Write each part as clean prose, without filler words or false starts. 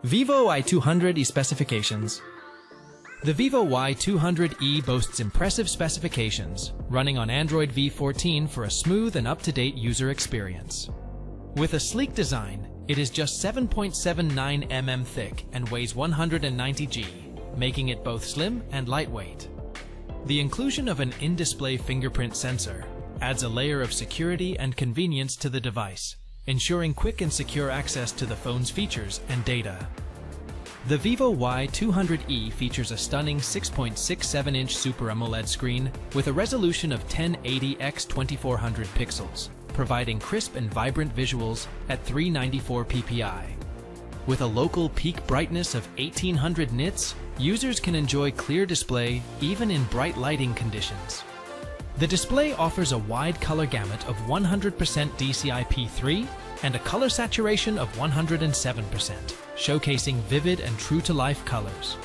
Vivo Y200e specifications. The Vivo Y200e boasts impressive specifications, running on Android V14 for a smooth and up-to-date user experience. With a sleek design, it is just 7.79 mm thick and weighs 190 g, making it both slim and lightweight. The inclusion of an in-display fingerprint sensor adds a layer of security and convenience to the device, ensuring quick and secure access to the phone's features and data. The Vivo Y200e features a stunning 6.67-inch Super AMOLED screen with a resolution of 1080 x 2400 pixels, providing crisp and vibrant visuals at 394 ppi. With a local peak brightness of 1800 nits, users can enjoy clear display even in bright lighting conditions. The display offers a wide color gamut of 100% DCI-P3 and a color saturation of 107%, showcasing vivid and true-to-life colors.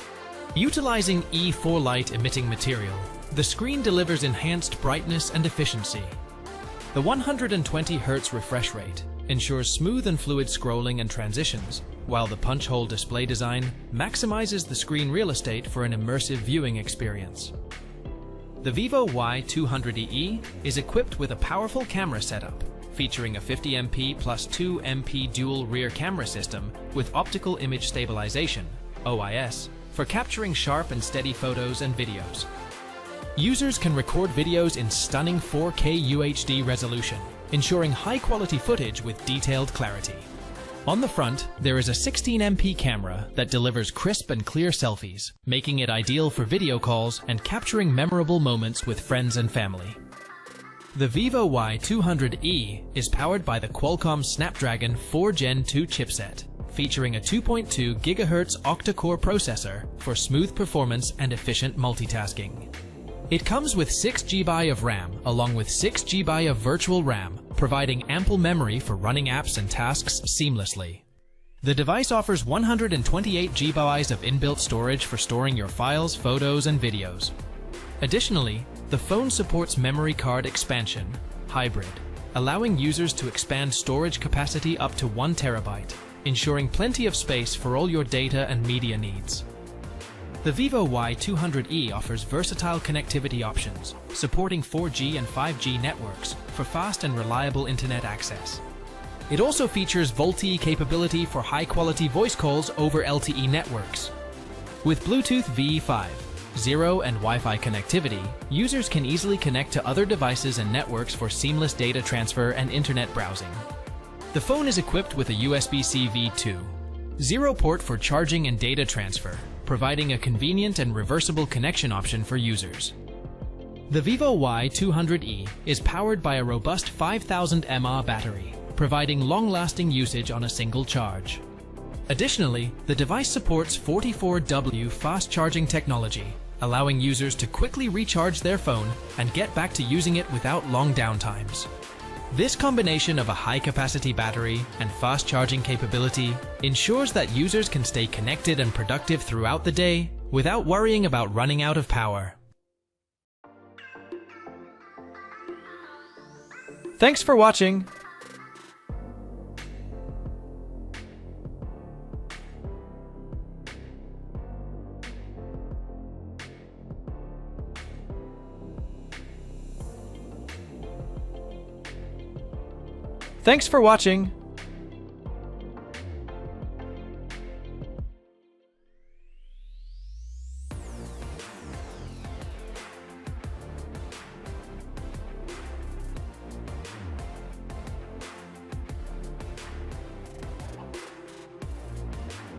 Utilizing E4 light-emitting material, the screen delivers enhanced brightness and efficiency. The 120 Hz refresh rate ensures smooth and fluid scrolling and transitions, while the punch-hole display design maximizes the screen real estate for an immersive viewing experience. The Vivo Y200e is equipped with a powerful camera setup, featuring a 50MP plus 2MP dual rear camera system with optical image stabilization, OIS, for capturing sharp and steady photos and videos. Users can record videos in stunning 4K UHD resolution, ensuring high-quality footage with detailed clarity. On the front, there is a 16MP camera that delivers crisp and clear selfies, making it ideal for video calls and capturing memorable moments with friends and family. The Vivo Y200e is powered by the Qualcomm Snapdragon 4 Gen 2 chipset, featuring a 2.2 GHz octa-core processor for smooth performance and efficient multitasking. It comes with 6 GB of RAM, along with 6 GB of virtual RAM, providing ample memory for running apps and tasks seamlessly. The device offers 128 GB of inbuilt storage for storing your files, photos, and videos. Additionally, the phone supports memory card expansion, hybrid, allowing users to expand storage capacity up to 1 TB, ensuring plenty of space for all your data and media needs. The Vivo Y200e offers versatile connectivity options, supporting 4G and 5G networks for fast and reliable internet access. It also features VoLTE capability for high-quality voice calls over LTE networks. With Bluetooth V5.0 and Wi-Fi connectivity, users can easily connect to other devices and networks for seamless data transfer and internet browsing. The phone is equipped with a USB-C V2.0 port for charging and data transfer, providing a convenient and reversible connection option for users. The Vivo Y200e is powered by a robust 5000 mAh battery, providing long-lasting usage on a single charge. Additionally, the device supports 44W fast charging technology, allowing users to quickly recharge their phone and get back to using it without long downtimes. This combination of a high-capacity battery and fast charging capability ensures that users can stay connected and productive throughout the day without worrying about running out of power. Thanks for watching! Thanks for watching!